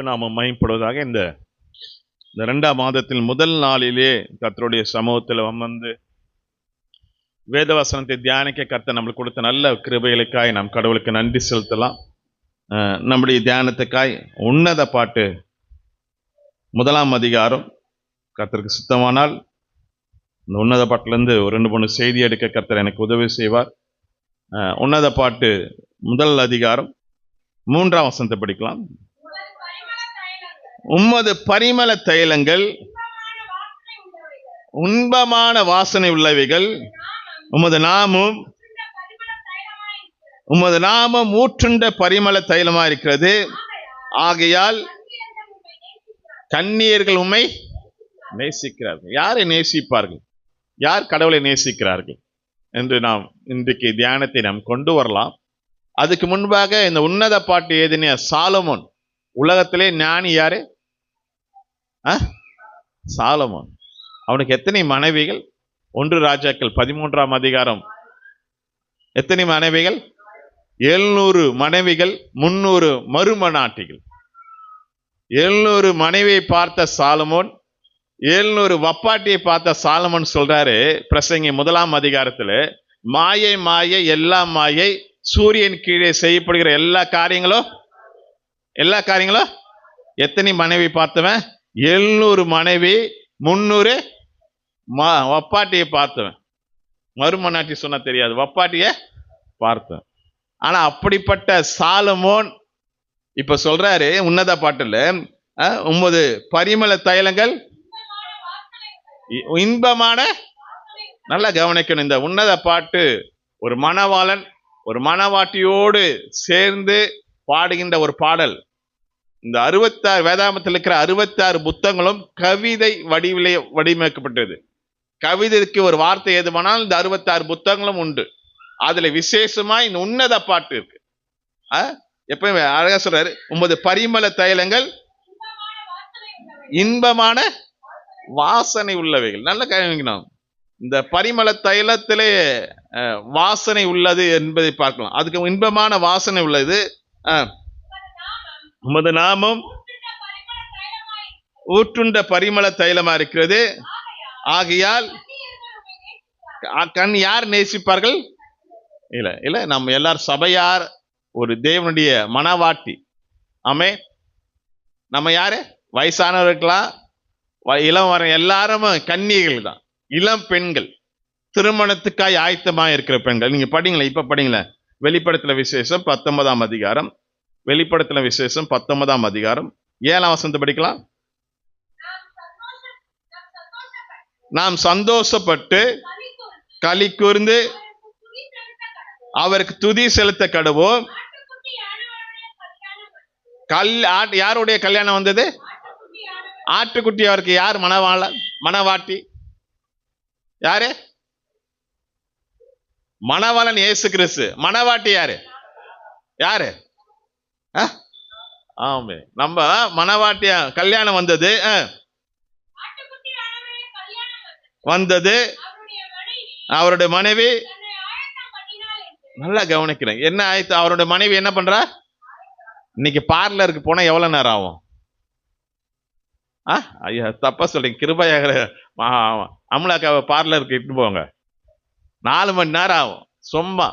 தேவநாமம் மகிமைப்படுவதாக. இந்த 2ஆம் மாதத்தில் முதல் நாளிலே கர்த்தருடைய சமூகத்தில் வந்து வேதவசனத்தை தியானிக்க கர்த்தர் நம்மளுக்கு கொடுத்த நல்ல கிருபைகளுக்காய் நாம் கடவுளுக்கு நன்றி செலுத்தலாம். நம்முடைய தியானத்துக்காய் உன்னத பாட்டு 1ஆம் அதிகாரம், கர்த்தருக்கு சுத்தமானால் இந்த உன்னத பாட்டிலேருந்து ஒரு 2-3 செய்தி எடுக்க கர்த்தர் எனக்கு உதவி செய்வார். உன்னத பாட்டு 1 அதிகாரம் 3ஆம் வசனத்தை படிக்கலாம். உமது பரிமள தைலங்கள் இன்பமான வாசனை உள்ளவைகள், உமது நாமம் ஊற்றுண்ட பரிமள தைலமா இருக்கிறது. ஆகையால் கன்னியர்கள் உம்மை நேசிக்கிறார்கள். யாரை நேசிப்பார்கள்? யார் கடவுளை நேசிக்கிறார்கள் என்று நாம் இன்றைக்கு தியானத்தை நாம் கொண்டு வரலாம். அதுக்கு முன்பாக இந்த உன்னத பாட்டு எழுதின சாலமோன், உலகத்திலே ஞானி யாரு? சாலமோன். அவனுக்கு எத்தனை மனைவிகள்? 1 ராஜாக்கள் 13ஆம் அதிகாரம். எத்தனை மனைவிகள்? 700 மனைவிகள், 300 மறுமணாட்டிகள். 700 மனைவியை பார்த்த சாலமோன், 700 வப்பாட்டியை பார்த்த சாலமோன் சொல்றாரு பிரசங்கி 1ஆம் அதிகாரத்துல, மாயை மாயை எல்லா மாயை, சூரியன் கீழே செய்யப்படுகிற எல்லா காரியங்களும் எத்தனை மனைவி பார்த்தவன்? 700 மனைவி, 300 வப்பாட்டியை பார்த்தவன். மறுமணாட்டி சொன்னா தெரியாது, வப்பாட்டிய பார்த்தவன். ஆனா அப்படிப்பட்ட சாலமோன் இப்ப சொல்றாரு உன்னத பாட்டுல, உமது பரிமள தைலங்கள் இன்பமான. நல்லா கவனிக்கணும், இந்த உன்னத பாட்டு ஒரு மணவாளன் ஒரு மணவாட்டியோடு சேர்ந்து பாடுகின்ற ஒரு பாடல். இந்த 66 வேதாகமத்தில் இருக்கிற 66 புத்தகங்களும் கவிதை வடிவிலே வடிவமைக்கப்பட்டது. கவிதைக்கு ஒரு வார்த்தை எதுவானால் இந்த 66 புத்தகங்களும் உண்டு. அதுல விசேஷமா இந்த உன்னத பாட்டு இருக்கு. எப்பவுமே அழகா சொல்றாரு, உமது பரிமள தைலங்கள் இன்பமான வாசனை உள்ளவைகள். நல்ல கவனிக்கணும், இந்த பரிமள தைலத்திலே வாசனை உள்ளது என்பதை பார்க்கலாம். அதுக்கு இன்பமான வாசனை உள்ளது. உமது நாமம் ஊற்றுண்ட பரிமள தைலமா இருக்கிறது. ஆகையால் கண் யார் நேசிப்பார்கள்? இல்ல நம்ம எல்லாரும் சபையார், ஒரு தேவனுடைய மனவாட்டி. ஆமே, நம்ம யாரு? வயசானவர்களா, இளம் வர எல்லாரும் கன்னிகள் தான், இளம் பெண்கள், திருமணத்துக்காய் ஆயத்தமா இருக்கிற பெண்கள். நீங்க படிங்களேன், இப்ப படிங்களேன், வெளிப்படுத்தல விசேஷம் 19ஆம் அதிகாரம். வெளிப்படுத்தல விசேஷம் 19ஆம் அதிகாரம் 7ஆம் வசனத்தை படிக்கலாம். நாம் சந்தோஷப்பட்டு களி கூர்ந்து அவருக்கு துதி செலுத்த கடவோம். யாருடைய கல்யாணம் வந்தது? ஆட்டுக்குட்டி. அவருக்கு யார் மணவாட்டி? யாரு? மணவாளன் இயேசு கிறிஸ்து. மணவாட்டி யாரு? ஆமே, நம்ம மணவாட்டியா கல்யாணம் வந்தது. அவருடைய மனைவி. நல்லா கவனிக்கிறேன், என்ன ஆயிடுச்சு? அவருடைய மனைவி என்ன பண்றா? இன்னைக்கு பார்லருக்கு போனா எவ்வளவு நேரம் ஆகும்? ஐயா தப்பா சொல்றீங்க, கிருபையாக அமலாக்காவை பார்லருக்கு இட்டு போங்க, 4 மணி நேரம் ஆகும் சும்மா.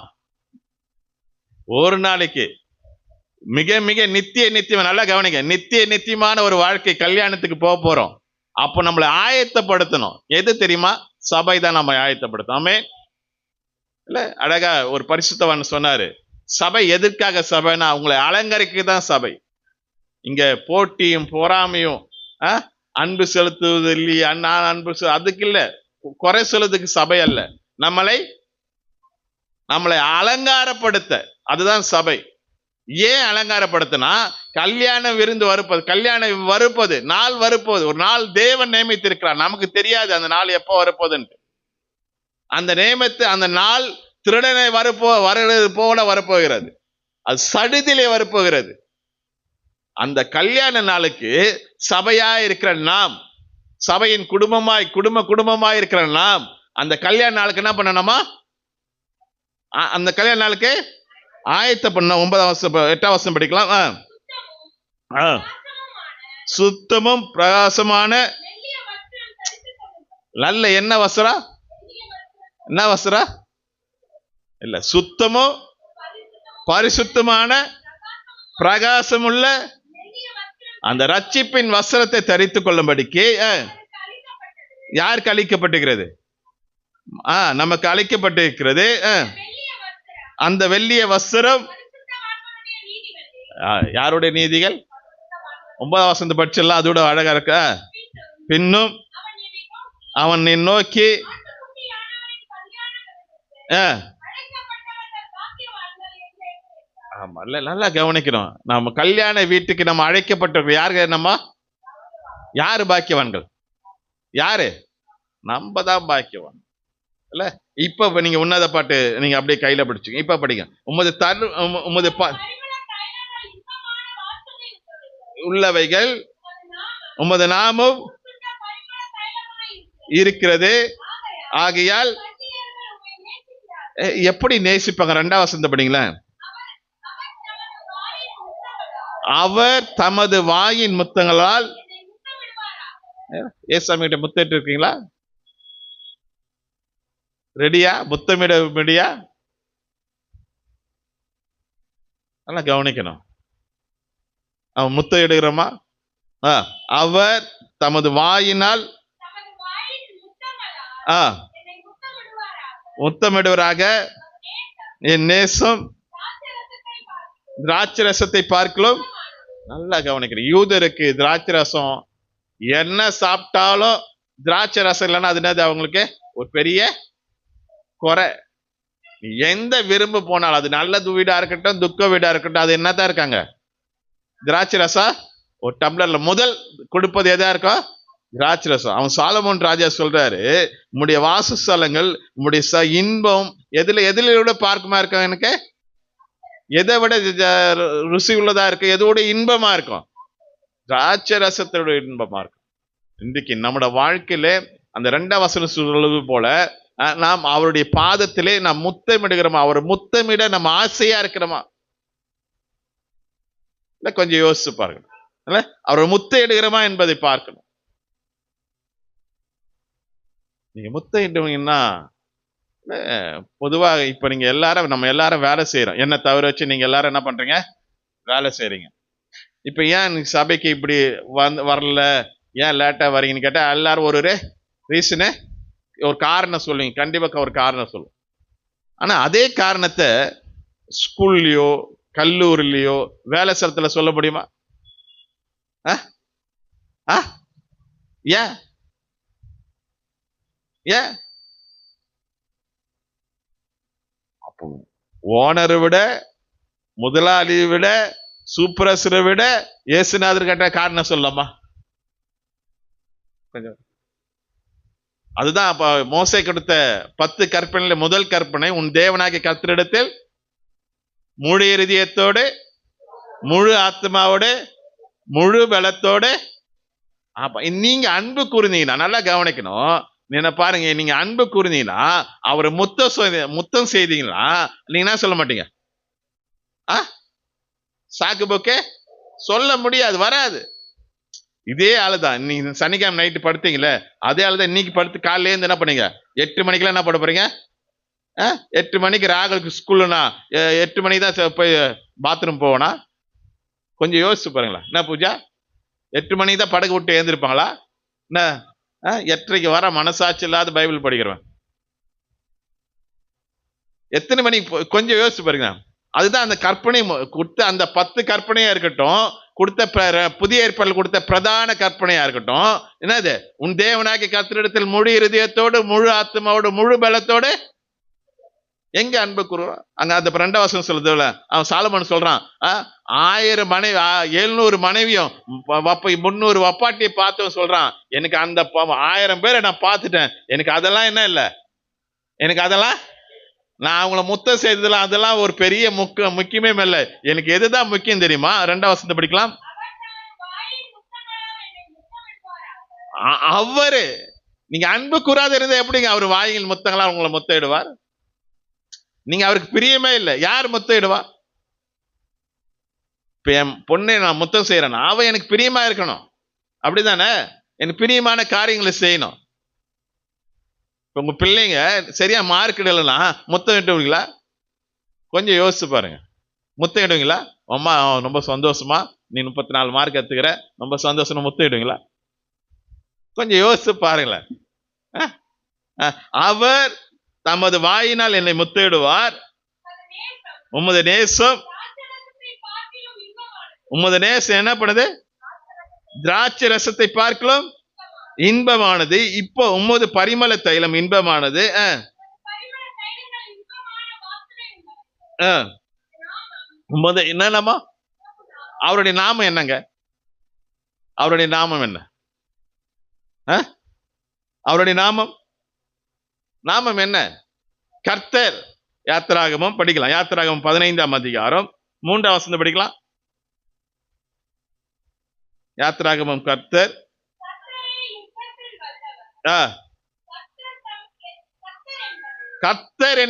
ஒரு நாளைக்கு மிக மிக நித்தியம். நல்லா கவனிங்க, நித்தியமான ஒரு வாழ்க்கை கல்யாணத்துக்கு போக போறோம். அப்போ நம்மளை ஆயத்தப்படுத்தணும். எது தெரியுமா? சபை தான் நம்ம ஆயத்தப்படுத்தணும். ஆமே இல்ல, அழகா ஒரு பரிசுத்தவான் சொன்னாரு, சபை எதற்காக சபைனா உங்களை அலங்கரிக்க தான் சபை. இங்க போட்டியும் பொறாமையும் அன்பு செலுத்துவது இல்லையா, அதுக்கு இல்ல, குறை சொல்றதுக்கு சபை அல்ல. நம்மளை அலங்காரப்படுத்த, அதுதான் சபை. ஏன் அலங்காரப்படுத்தினா, கல்யாண விருந்து வரப்போது, நாள் வரப்போது. ஒரு நாள் தேவன் நியமித்திருக்கிறார், நமக்கு தெரியாது அந்த நாள் எப்போ வரப்போகுதுன்ட்டு. அந்த நாள் திருடனை வருவது போல வரப்போகிறது, அது சடுதிலே வரப்போகிறது. அந்த கல்யாண நாளுக்கு சபையா இருக்கிற நாம், சபையின் குடும்பமாய் இருக்கிற நாம், அந்த கல்யாண நாளுக்கு என்ன பண்ணணுமா? அந்த கல்யாண நாளுக்கு ஆயத்த பண்ண 8ஆம் வசனம் படிக்கலாம். சுத்தமும் பிரகாசமான நல்ல என்ன வஸ்திரம்? என்ன வஸ்திரம்? இல்ல, சுத்தமும் பரிசுத்தமான பிரகாசமுள்ள அந்த ரட்சிப்பின் வஸ்திரத்தை தரித்துக் கொள்ளும்படிக்கு யாருக்கு அளிக்கப்பட்டிருக்கிறது? நமக்கு அளிக்கப்பட்டிருக்கிறது. அந்த வெள்ளிய வஸ்திரம் யாருடைய நீதிகள்? 9ஆம் வசனத்தை படிச்செல்லாம் அதோட அழகா இருக்க. பின்னும் அவன் நோக்கி ஆமா, இல்ல, நல்லா கவனிக்கணும். நம்ம கல்யாண வீட்டுக்கு நம்ம அழைக்கப்பட்டிருக்கோம். யாரு? யாரு பாக்கியவான்கள்? யாரு? நம்ம தான் பாக்கியவான் இல்ல. இப்ப நீங்க உன்னத பாட்டு நீங்க அப்படியே கையில பிடிச்சுங்க. இப்ப படிங்க. உமது உள்ளவைகள் உமது நாமம் இருக்கிறது. ஆகையால் எப்படி நேசிப்பாங்க? 2ஆம் வசனத்தை படிங்களேன். அவர் தமது வாயின் முத்தங்களால். ஏசாமி கிட்ட முத்திட்டு இருக்கீங்களா? ரெடியா? முத்தமிட நல்லா கவனிக்கணும். அவன் முத்த இடுகிறோமா? அவர் தமது வாயினால் முத்தமிடுவராக என் நேசம் திராட்சை ரசத்தை பார்க்கலாம். நல்லா கவனிக்கணும். யூதருக்கு திராட்சை ரசம் என்ன சாப்பிட்டாலும் திராட்சை ரசம் இல்லைன்னா அது என்னது? அவங்களுக்கு ஒரு பெரிய குறை. எந்த விரும்பு போனாலும், அது நல்ல வீடா இருக்கட்டும் துக்க வீடா இருக்கட்டும், அது என்னதான் இருக்காங்க? திராட்சை ரசம் ஒரு டம்ளர்ல முதல் கொடுப்பது எதா இருக்கும்? திராட்சை ரசம். அவன் சாலமோன் ராஜா சொல்றாரு, உம்முடைய வாசஸ்தலங்கள் உம்முடைய இன்பம் எதுல பார்க்குமா இருக்கும்? எனக்கு எதை விட ருசி உள்ளதா இருக்கு? எதோட இன்பமா இருக்கும்? திராட்சை ரசத்தோட இன்பமா இருக்கும். இன்றைக்கு நம்முடைய வாழ்க்கையில அந்த 2ஆம் வசனம் சொல்வது போல நாம் அவருடைய பாதத்திலே நாம் முத்தமிடுகிறோமா? அவர் முத்தமிட நம்ம ஆசையா இருக்கிறோமா? இல்ல, கொஞ்சம் யோசிச்சு பாருங்க. அவர் முத்த இடுகிறோமா என்பதை பார்க்கணும். நீங்க முத்த இடுவீங்கன்னா, பொதுவாக இப்ப நீங்க நம்ம எல்லாரும் வேலை செய்யறோம். என்ன தவிர வச்சு நீங்க எல்லாரும் என்ன பண்றீங்க? வேலை செய்றீங்க. இப்ப ஏன் சபைக்கு இப்படி வரல, ஏன் லேட்டா வரீங்கன்னு கேட்டா எல்லாரும் ஒரு ரீசனு, ஒரு காரணம் சொல்லுவீங்க. கண்டிப்பா ஒரு காரணம் சொல்லுவோம். ஆனா அதே காரணத்தை ஸ்கூல்லையோ கல்லூரிலையோ வேலை ஸ்தலத்துல சொல்ல முடியுமா? ஏன் ஏன் அப்போ ஓனரை விட, முதலாளியை விட, சூப்பரசரை விட இயேசுநாதர் கேட்ட காரணம் சொல்லலாமா? கொஞ்சம் அதுதான் அப்ப மோசே கொடுத்த 10 கற்பனையில முதல் கற்பனை, உன் தேவனாகிய கர்த்தரிடத்தில் முழு இருதயத்தோடு, முழு ஆத்மாவோடு, முழு பலத்தோடு. நீங்க அன்பு கூர்ந்தீங்கன்னா, நல்லா கவனிக்கணும். நீங்க பாருங்க, நீங்க அன்பு கூர்ந்தீங்கன்னா, அவரை முத்தம் செய்தீங்களா, நீங்க என்ன சொல்ல மாட்டீங்க? சாக்கு போக்கே சொல்ல முடியாது, வராது. இதே ஆளுதான் நீங்க சனிக்கிழமை நைட்டு படுத்தீங்களே, அதே ஆளுதான் இன்னைக்கு படுத்து காலையில இருந்து என்ன பண்ணீங்க? 8 மணிக்கெல்லாம் என்ன பண்ண போறீங்க? 8 மணிக்கு ராகுலுக்கு ஸ்கூல்னா 8 மணிக்கு தான் போய் பாத்ரூம் போவனா? கொஞ்சம் யோசிச்சு பாருங்களா. என்ன பூஜா 8 மணிக்கு தான் படகு விட்டு எழுந்திருப்பாங்களா? என்ன 8:30 வர மனசாட்சி இல்லாத பைபிள் படிக்கிறவன் எத்தனை மணிக்கு? கொஞ்சம் யோசிச்சு பாருங்க. அதுதான் அந்த கற்பனை கொடுத்த அந்த 10 கற்பனையா இருக்கட்டும், கொடுத்த புதிய ஏற்பாடு கொடுத்த பிரதான கற்பனையா இருக்கட்டும். என்னது? உன் தேவனாகிய கர்த்தரிடத்தில் முழு இருதயத்தோடு, முழு ஆத்மாவோடு, முழு பலத்தோடு. எங்க அன்பு கூறுவான்? அங்க அந்த 2ஆம் வசனம் சொல்லுதுல, அவன் சாலமோன் சொல்றான், 1000 மனைவி 700 மனைவியும் 300 வப்பாட்டியை பார்த்தவன் சொல்றான், எனக்கு அந்த 1000 பேரை நான் பார்த்துட்டேன், எனக்கு அதெல்லாம் என்ன இல்லை, எனக்கு அதெல்லாம் நான் அவங்கள முத்தம் செய்ததுல அதெல்லாம் ஒரு பெரிய முக்கியமே இல்லை. எனக்கு எதுதான் முக்கியம் தெரியுமா? 2ஆம் வசனத்தை படிக்கலாம். அவரு நீங்க அன்பு கூறாத இருந்தா எப்படிங்க அவர் வாயில் முத்தங்களா உங்களை முத்த இடுவார்? நீங்க அவருக்கு பிரியமே இல்லை, யார் முத்தம் இடுவா? இப்ப என் பொண்ணை நான் முத்தம் செய்யறேன்னா அவ எனக்கு பிரியமா இருக்கணும். அப்படிதானே? எனக்கு பிரியமான காரியங்களை செய்யணும். உங்க பிள்ளைங்க சரியா மார்க் இடலாம் முத்தம் இட்டுவீங்களா? கொஞ்சம் யோசிச்சு பாருங்க. முத்தம் இடுவீங்களா? அம்மா ரொம்ப சந்தோஷமா நீ 34 மார்க் எடுத்துக்கிற, ரொம்ப சந்தோஷமா முத்தம் இடுவீங்களா? கொஞ்சம் யோசிச்சு பாருங்களேன். அவர் தமது வாயினால் என்னை முத்திடுவார். உமது நேசம் என்ன பண்ணுது? திராட்சை ரசத்தை பார்க்கலாம் இன்பமானது. இப்போ உமது பரிமள தைலம் இன்பமானது. உமது என்னமா? அவருடைய நாமம் என்னங்க? அவருடைய நாமம் என்ன? அவருடைய நாமம் என்ன? கர்த்தர். யாத்திராகமம் படிக்கலாம். யாத்திராகமம் 15ஆம் அதிகாரம் 3ஆம் வசனம் படிக்கலாம். யாத்திராகமம் கர்த்தர் கர்த்தர்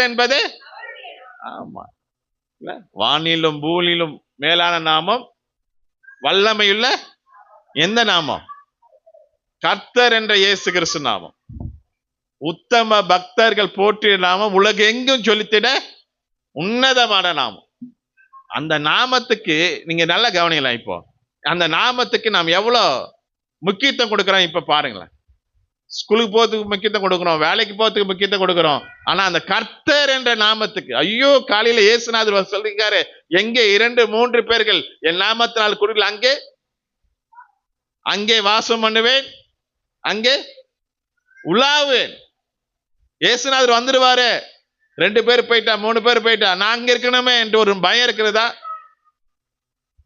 என்பது ஆமா, வானிலும் பூமியிலும் மேலான நாமம், வல்லமையுள்ள எந்த நாமம்? கர்த்தர் என்ற இயேசு கிறிஸ்து நாமம். உத்தம பக்தர்கள் போற்றிய நாமம், உலகெங்கும் சொல்லித்திட உன்னதமான நாமம். அந்த நாமத்துக்கு நீங்க நல்லா கவனிக்கலாம். இப்போ அந்த நாமத்துக்கு நாம் எவ்வளவு முக்கியத்துவம் கொடுக்கிறோம் இப்ப பாருங்களேன். ஸ்கூலுக்கு போறதுக்கு முக்கியத்துவம் கொடுக்கிறோம், வேலைக்கு போறதுக்கு முக்கியத்துவம் கொடுக்கிறோம். ஆனா அந்த கர்த்தர் என்ற நாமத்துக்கு, ஐயோ காலையில இயேசுநாதர் சொல்லிருக்காரு, எங்கே 2-3 பேர்கள் என் நாமத்தினால் கூடுதல் அங்கே வாசம் பண்ணுவேன், அங்கே உலாவேன். இயேசுநாதர் வந்துடுவாரு. 2 பேர் போயிட்டா 3 பேர் போயிட்டா நான் அங்க இருக்கணுமே என்று ஒரு பயம் இருக்கிறதா?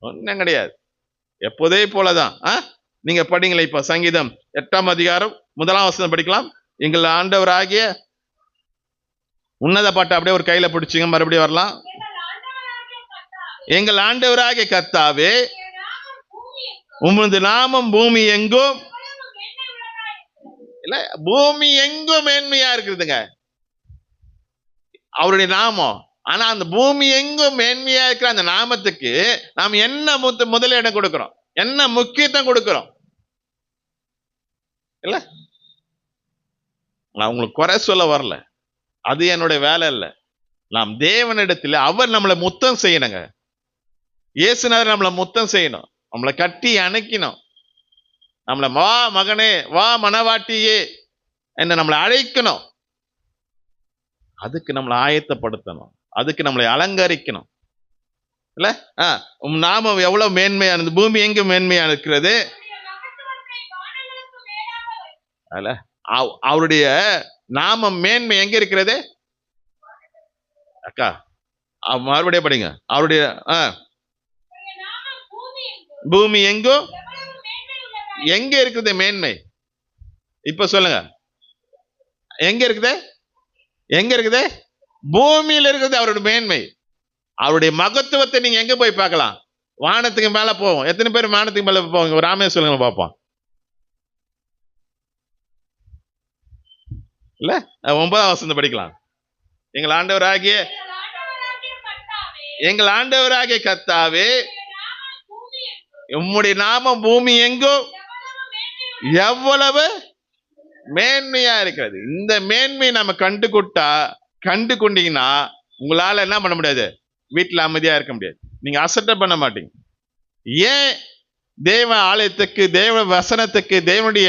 ஒன்னும் கிடையாது. எப்போதே போலதான். நீங்க படிங்களே. இப்ப சங்கீதம் 8ஆம் அதிகாரம் 1ஆம் வசனம் படிக்கலாம். எங்கள் ஆண்டவராகிய உன்னத பாட்டு அப்படியே ஒரு கையில பிடிச்சிங்க, மறுபடியும் வரலாம். எங்கள் ஆண்டவராகிய கர்த்தாவே, உமது நாமம் பூமி எங்கும் இல்ல, பூமி எங்கும் மேன்மையா இருக்குதுங்க அவருடைய நாமம். ஆனா அந்த பூமி எங்கும் மேன்மையா இருக்கிற அந்த நாமத்துக்கு நாம் என்ன முதலிடம் கொடுக்கிறோம், என்ன முக்கியத்துவம் கொடுக்கிறோம்? இல்ல, நான் உங்களுக்கு குறை சொல்ல வரல, அது என்னுடைய வேலை இல்லை. நாம் தேவனிடத்தில் அவர் நம்மளை முத்தம் செய்யணுங்க. இயேசுநாதர் நம்மளை முத்தம் செய்யணும், நம்மளை கட்டி அணைக்கணும், நம்மளை வா மகனே வா மனவாட்டியே என்று நம்மளை அழைக்கணும். அதுக்கு நம்மளை ஆயத்தப்படுத்தணும், அதுக்கு நம்மளை அலங்கரிக்கணும். இல்ல, நாமம் எவ்வளவு மேன்மையானது, பூமி எங்கும் மேன்மையா இருக்கிறது. அவருடைய நாமம் மேன்மை எங்க இருக்கிறது? அக்கா மறுபடியும் படிங்க. அவருடைய பூமி எங்கும் எங்க இருக்குது மேன்மை? இப்ப சொல்லுங்க, எங்க இருக்குது? எங்க இருக்குது? பூமியில் இருக்குது அவருடைய மேன்மை. அவருடைய மகத்துவத்தை நீங்க எங்க போய் பார்க்கலாம்? வானத்துக்கு மேல போவோம். எத்தனை பேர் வானத்துக்கு மேல போவாங்க? ஒரு ராமே சொல்லுங்க பார்ப்போம். இல்ல, 9ஆம் வசனம் படிக்கலாம். எங்கள் ஆண்டவராகிய கர்த்தாவே, உம்முடைய நாமம் பூமி எங்கும் எவ்வளவு மேன்மையா இருக்கிறது. இந்த மேன்மை நம்ம கண்டு கொண்டீங்கன்னா உங்களால என்ன பண்ண முடியாது? வீட்டுல அமைதியா இருக்க முடியாது, நீங்க அசட்டை பண்ண மாட்டீங்க. ஏன் தேவ ஆலயத்துக்கு, தேவ வசனத்துக்கு, தேவனுடைய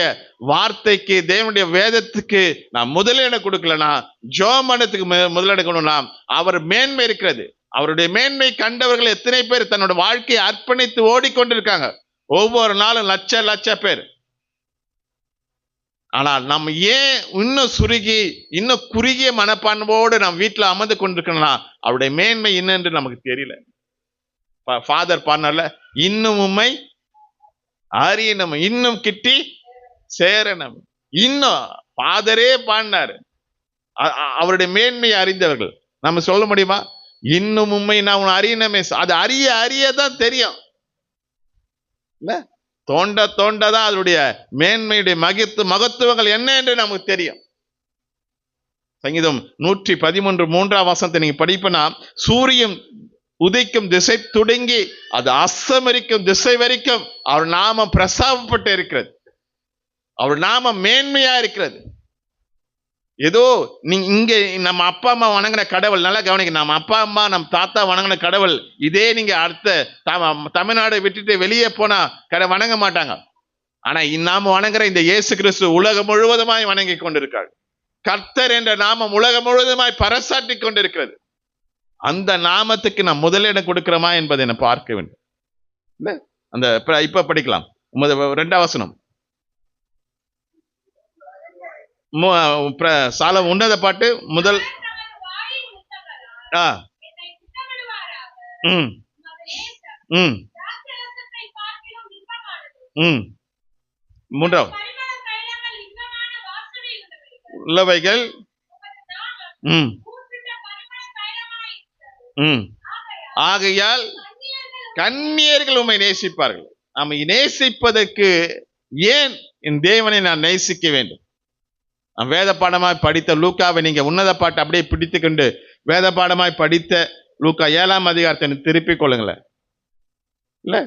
வார்த்தைக்கு, தேவனுடைய வேதத்துக்கு நான் முதலிடம் கொடுக்கலனா, ஜோமனத்துக்கு முதலிடக்கணும்னா அவர் மேன்மை இருக்கிறது. அவருடைய மேன்மை கண்டவர்கள் எத்தனை பேர் தன்னோட வாழ்க்கையை அர்ப்பணித்து ஓடிக்கொண்டிருக்காங்க, ஒவ்வொரு நாளும் லட்ச பேர். ஆனால் நம்ம ஏன் இன்னும் குறுகிய மனப்பான்மையோடு நம்ம வீட்டுல அமர்ந்து கொண்டிருக்கணும்னா அவருடைய மேன்மை என்னென்று நமக்கு தெரியல. ஃபாதர் பாடினார்ல, இன்னும் உம்மை அறியணும், இன்னும் கிட்டி சேரணும். இன்னும் ஃபாதரே பாடினாரு. அவருடைய மேன்மையை அறிந்தவர்கள் நம்ம சொல்ல முடியுமா? இன்னும் உண்மை நான் அறியணுமே. அது அறியதான் தெரியும். இல்ல, தோண்டதான் அதனுடைய மேன்மையுடைய மகத்துவங்கள் என்ன என்று நமக்கு தெரியும். சங்கீதம் 113 3ஆம் வசனத்தை நீங்க படிப்பனா, சூரியன் உதிக்கும் திசை துடங்கி அது அஸ்தமரிக்கும் திசை வரைக்கும் அவர் நாமம் பிரஸ்தாபப்பட்டு இருக்கிறது. அவர் நாமம் மேன்மையா இருக்கிறது. ஏதோ நீங்க இங்க நம்ம அப்பா அம்மா வணங்கின கடவுள், நல்லா கவனிக்க, நம்ம அப்பா அம்மா நம்ம தாத்தா வணங்கின கடவுள் இதே நீங்க அடுத்த தமிழ்நாடு விட்டுட்டு வெளியே போனா வணங்க மாட்டாங்க. ஆனா நாம வணங்குற இந்த இயேசு கிறிஸ்து உலகம் முழுவதுமாய் வணங்கி கொண்டிருக்கார். கர்த்தர் என்ற நாமம் உலகம் முழுவதுமாய் பறைசாற்றி கொண்டிருக்கிறது. அந்த நாமத்துக்கு நாம் முதலிடம் கொடுக்கிறோமா என்பதை நான் பார்க்க வேண்டும். அந்த இப்ப படிக்கலாம் 2ஆம் வசனம். சாலம் உன்னத பாட்டு முதல். மூன்றாவது உள்ளவைகள் ஆகையால் கன்னியர்கள் உம்மை நேசிப்பார்கள். நம்ம நேசிப்பதற்கு ஏன் என் தேவனை நான் நேசிக்க வேண்டும்? வேத பாடமாய் படித்த லூக்காவை நீங்க உன்னத பாட்டு அப்படியே பிடித்து கொண்டு வேத பாடமாய் படித்த லூக்கா 7ஆம் அதிகாரத்தை திருப்பிக் கொள்ளுங்களேன். இல்ல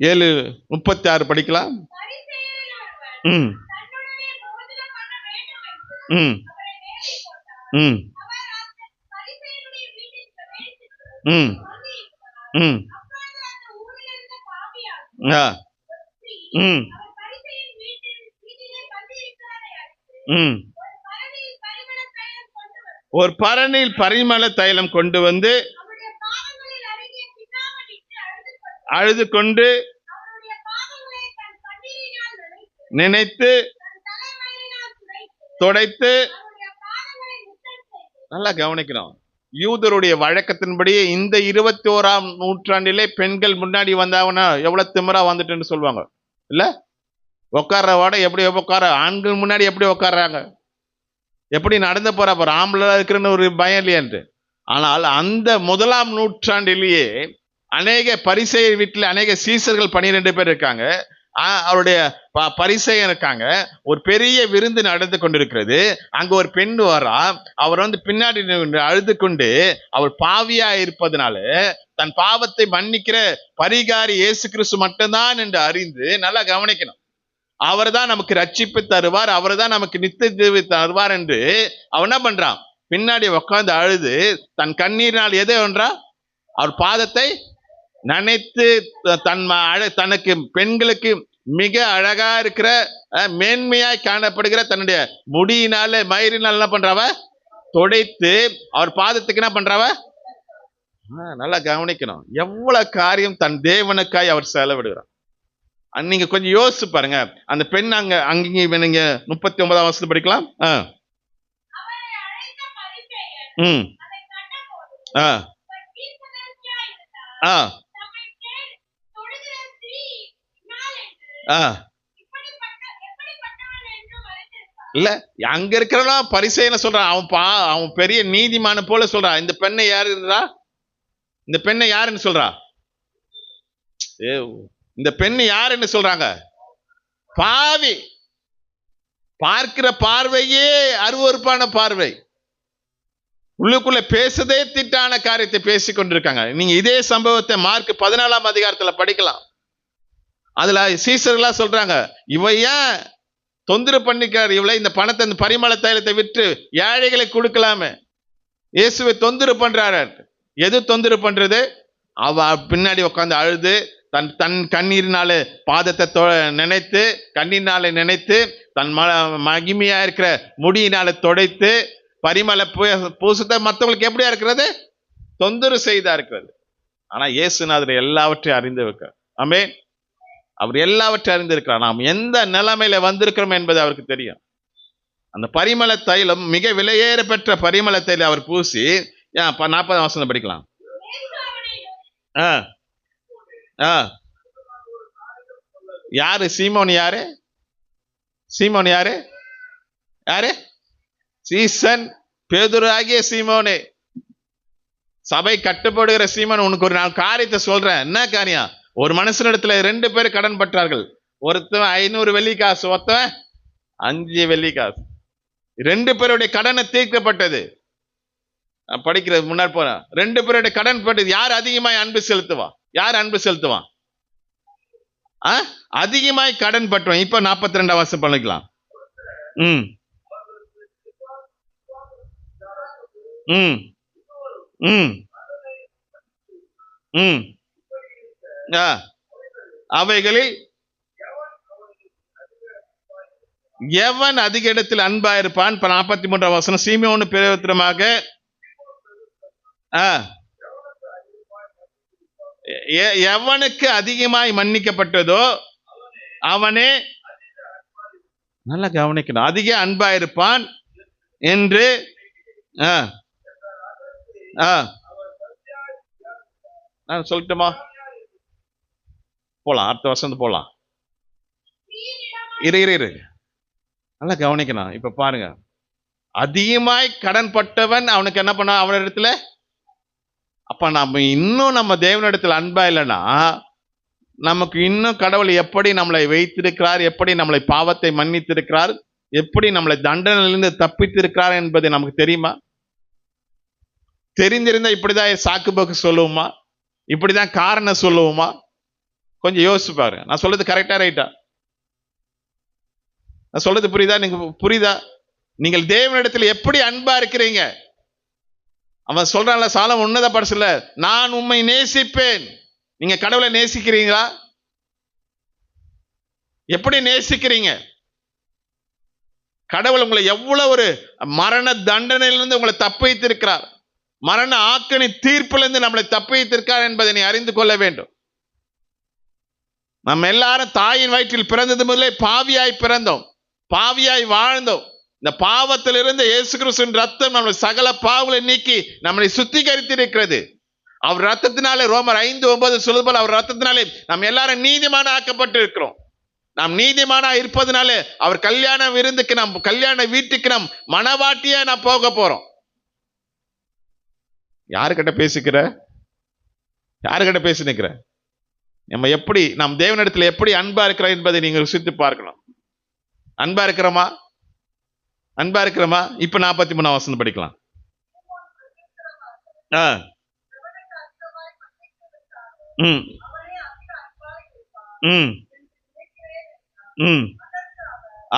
7:36 படிக்கலாம். ஒரு பரணில் பரிமள தைலம் கொண்டு வந்து அழுது கொண்டு நினைத்து துடைத்து. நல்லா கவனிக்கணும். யூதருடைய வழக்கத்தின்படி இந்த 21ஆம் நூற்றாண்டிலே பெண்கள் முன்னாடி வந்தாங்கன்னா எவ்வளவு திமிரா வந்துட்டுன்னு சொல்லுவாங்க. இல்ல உட்கார்ற வாட எப்படி உட்கார, ஆண்கள் முன்னாடி எப்படி உட்கார்றாங்க, எப்படி நடந்து போற போற, ஆம்பளை இருக்கிறன்னு ஒரு பயம் இல்லையான்ட்டு. ஆனால் அந்த 1ஆம் நூற்றாண்டிலேயே அநேக பரிசேயர் வீட்டில் அநேக சீசர்கள் 12 பேர் இருக்காங்க. அவருடைய பரிசேயர் இருக்காங்க. ஒரு பெரிய விருந்து நடந்து கொண்டிருக்கிறது. அங்க ஒரு பெண் வரா. அவர் பின்னாடி அழுது கொண்டு அவர் பாவியா இருப்பதனால தன் பாவத்தை மன்னிக்கிற பரிகாரி இயேசு கிறிஸ்து மட்டும்தான் என்று அறிந்து, நல்லா கவனிக்கணும், அவர் தான் நமக்கு ரட்சிப்பு தருவார், அவர் தான் நமக்கு நித்திய ஜீவை தருவார் என்று அவன் என்ன பண்றான்? பின்னாடி உட்கார்ந்து அழுது தன் கண்ணீரினால் எதை ஒன்றா அவர் பாதத்தை நினைத்து தனக்கு பெண்களுக்கு மிக அழகா இருக்கிற மேன்மையாய் காணப்படுகிற தன்னுடைய முடியினால மயிரினால் என்ன பண்றவ தொடைத்து அவர் பாதத்துக்கு என்ன பண்றவ. நல்லா கவனிக்கணும், எவ்வளவு காரியம் தன் தேவனுக்காய் அவர் செலவிடுகிறார். நீங்க கொஞ்சம் யோசிச்சு பாருங்க. அந்த பெண் அங்க நீங்க 39ஆம் வசனம் படிக்கலாம். இல்ல அங்க இருக்கிறவன் பரிசேயனை சொல்றான், அவன் பெரிய நீதிமான போல சொல்றான். இந்த பெண்ணை யாரு இருந்தா, இந்த பெண்ணை யாருன்னு சொல்றா, இந்த பெண்ணு யாருன்னு சொல்றாங்க? பாவி. பார்க்கிற பார்வையே அருவருப்பான பார்வை. உள்ளுக்குள்ள பேசுதே திட்டான காரியத்தை பேசிக் கொண்டிருக்காங்க. நீங்க இதே சம்பவத்தை மார்க் 14ஆம் அதிகாரத்துல படிக்கலாம். அதுல சீசர்களா சொல்றாங்க, இவ ஏன் தொந்தரவு பண்ணிக்காரு, இவளை இந்த பணத்தை இந்த பரிமள தைலத்தை விற்று ஏழைகளை கொடுக்கலாமே, இயேசுவை தொந்தரவு பண்றாரு. எது தொந்தரவு பண்றது? அவ பின்னாடி உட்காந்து அழுது தன் கண்ணீரினால பாதத்தை நினைத்து, கண்ணீரினால நினைத்து, தன் மகிமையா இருக்கிற முடியினால தொடைத்து பரிமள பூசத்தை மற்றவங்களுக்கு எப்படியா இருக்கிறது? தொந்தரவு செய்தா இருக்கிறது. ஆனா இயேசுநாதர் எல்லாவற்றையும் அறிந்து வைக்க. ஆமென். அவர் எல்லாவற்றையும் அறிந்திருக்கிறார். நாம் எந்த நிலைமையில வந்திருக்கிறோம் என்பது அவருக்கு தெரியும். அந்த பரிமள தைலம் மிக விலையேற பெற்ற பரிமள தைலம் அவர் பூசி. 40ஆம் வசனம் படிக்கலாம். யாரு சீமோன்? யாரு சீமோன்? யாரு யாரு? சீசன் பேதுரு ஆகிய சீமோனே, சபை கட்டுப்படுகிற சீமோன். உனக்கு ஒரு நான் காரியத்தை சொல்றேன். என்ன காரியம்? ஒரு மனுஷனிடத்துல 2 பேர் கடன் பற்றார்கள். ஒருத்தவன் 500 வெள்ளி காசு, ஒருத்தவன் 5 வெள்ளி காசு. 2 பேருடைய கடனை தீர்க்கப்பட்டது. படிக்கிறது முன்னாடி போற 2 பேருடைய கடன் பட்டு யார் அதிகமாய் அன்பு செலுத்துவா? யார் அன்பு செலுத்துவான்? அதிகமாய் கடன் பட்டுவான். இப்ப 42 வருஷம் பண்ணிக்கலாம். ம் ம் ம் ம் அவைகளில் எவன் அதிக இடத்தில் அன்பா இருப்பான்? 43 வசனம். சீமோனு பிரயோத்திரமாக எவனுக்கு அதிகமாய் மன்னிக்கப்பட்டதோ அவனே, நல்லா கவனிக்கணும், அதிக அன்பா இருப்பான் என்று நான் சொல்லட்டுமா? போலாம், அடுத்த வருஷம் போலாம். இரு நல்லா கவனிக்கணும். இப்ப பாருங்க, அதிகமாய் கடன் பட்டவன் அவனுக்கு என்ன பண்ண அவனிடத்துல? அப்ப நம்ம தேவனிடத்துல அன்பா இல்லைன்னா நமக்கு இன்னும் கடவுள் எப்படி நம்மளை வைத்திருக்கிறார், எப்படி நம்மளை பாவத்தை மன்னித்திருக்கிறார், எப்படி நம்மளை தண்டனையிலிருந்து தப்பித்திருக்கிறார் என்பது நமக்கு தெரியுமா? தெரிந்திருந்தா இப்படிதான் சாக்கு போக்கு சொல்லுவோமா? இப்படிதான் காரணம் சொல்லுவோமா? கொஞ்சம் யோசிச்சு பாருங்க. நான் சொல்றது கரெக்டா ரைட்டா? நான் சொல்றது புரியுதா? நீங்க புரியுதா? நீங்கள் தேவனிடத்தில் எப்படி அன்பா இருக்கிறீங்க? அவன் சொல்றான்ல, சாலம் உன்னத பரிசுல, நான் உம்மை நேசிப்பேன். நீங்க கடவுளை நேசிக்கிறீங்களா? எப்படி நேசிக்கிறீங்க? கடவுள் உங்களை எவ்வளவு ஒரு மரண தண்டனையிலிருந்து உங்களை தப்பித்திருக்கிறார், மரண ஆக்கணி தீர்ப்பிலிருந்து நம்மளை தப்பித்திருக்கிறார் என்பதை நீ அறிந்து கொள்ள வேண்டும். நம்ம எல்லாரும் தாயின் வயிற்றில் பிறந்தது முதலே பாவியாய் பிறந்தோம், பாவியாய் வாழ்ந்தோம். இந்த பாவத்திலிருந்து இயேசு கிறிஸ்துவின் ரத்தம் நம்மளை சகல பாவங்களை நீக்கி நம்மளை சுத்திகரித்திருக்கிறது. அவர் ரத்தத்தினாலே, ரோமர் 5:9 சொல்லும்போது, அவர் ரத்தத்தினாலே நம்ம எல்லாரும் நீதிமான ஆக்கப்பட்டு இருக்கிறோம். நாம் நீதிமானா இருப்பதனாலே அவர் கல்யாண விருந்துக்கு, நாம் கல்யாண வீட்டுக்கு நாம் மனவாட்டியா நாம் போக போறோம். யாருக்கிட்ட பேசிக்கிற? யாருக்கிட்ட பேசி நிற்கிற? நம்ம எப்படி, நாம் தேவனிடத்தில் எப்படி அன்பா இருக்கிறோம் என்பதை நீங்கள் ருசித்து பார்க்கணும். அன்பா இருக்கிறோமா? அன்பா இருக்கிறோமா? இப்ப 43 வசனம் படிக்கலாம்.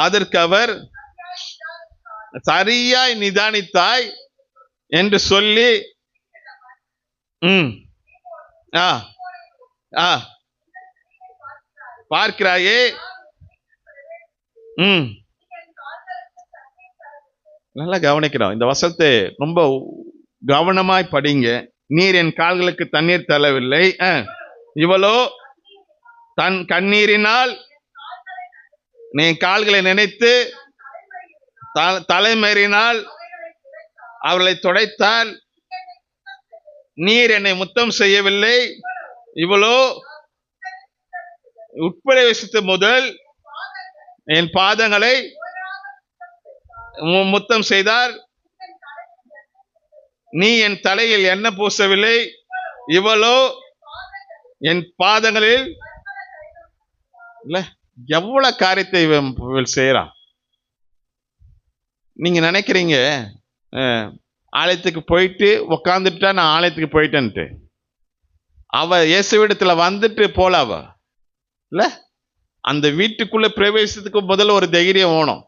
அதற்கு அவர் சரியாய் நிதானித்தாய் என்று சொல்லி பார்க்கிறாயே. நல்லா கவனிக்கிறோம். இந்த வசனத்தை ரொம்ப கவனமாய் படிங்க. நீர் என் கால்களுக்கு தண்ணீர் தரவில்லை, இவளோ தன் கண்ணீரினால் நீ கால்களை நினைத்து தலைமறினால் அவர்களை துடைத்தால். நீர் என்னை முத்தம் செய்யவில்லை, இவளோ உட்பிரவேசித்த முதல் என் பாதங்களை முத்தம் செய்தார். நீ என் தலையில் எண்ணெய் பூசவில்லை, இவளோ என் பாதங்களில். இல்ல, எவ்வளவு காரியத்தை செய்யறான். நீங்க நினைக்கிறீங்க ஆலயத்துக்கு போயிட்டு உக்காந்துட்டா நான் ஆலயத்துக்கு போயிட்டேன்ட்டு. அவ இயேசுவிடத்துல வந்துட்டு போல. அவ இல்ல, அந்த வீட்டுக்குள்ள பிரவேசத்துக்கு முதல்ல ஒரு தைரியம் வேணும்,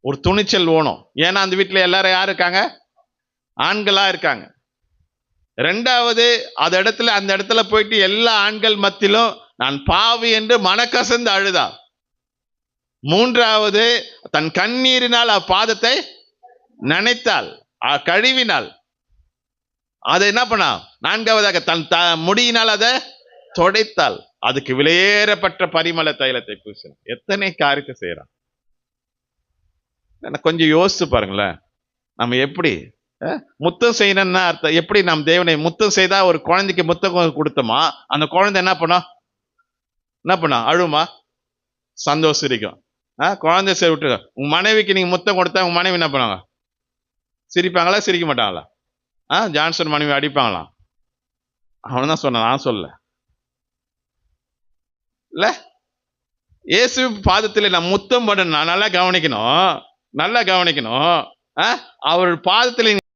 ஒரு துணிச்சல் வேணும். ஏன்னா அந்த வீட்டுல எல்லாரும் யாரு இருக்காங்க? ஆண்களா இருக்காங்க. ரெண்டாவது, அந்த இடத்துல போயிட்டு எல்லா ஆண்கள் மத்தியிலும் நான் பாவி என்று மனக்கசந்து அழுதா. மூன்றாவது, தன் கண்ணீரினால் பாதத்தை நினைத்தாள், கழுவினாள். அதை என்ன பண்ணா? நான்காவதாக தன் முடியினால் அதை தொடைத்தாள். அதுக்கு விலையேறப்பட்ட பரிமள தைலத்தை பூசின. எத்தனை காரியத்தை செய்யறான். கொஞ்சம் யோசிச்சு பாருங்களேன். நம்ம எப்படி முத்தம் செய்யணும்னா அர்த்தம். எப்படி நாம் தேவனை முத்தம் செய்தா, ஒரு குழந்தைக்கு முத்தம் கொடுத்தோமா, அந்த குழந்தை என்ன பண்ணா? அழுமா? சந்தோஷம் இருக்கும். குழந்தை சரி விட்டுருங்க. உங்க மனைவிக்கு நீங்க முத்தம் கொடுத்தா உங்க மனைவி என்ன பண்ணுவாங்க? சிரிப்பாங்களா, சிரிக்க மாட்டாங்களா? ஜான்சன் மனைவி அடிப்பாங்களாம். அவன் தான் சொன்ன, நான் சொல்ல. இல்ல, இயேசு பாதத்தில் நான் முத்தம் பண்ண நல்லா கவனிக்கணும். அவர் பாதத்தில்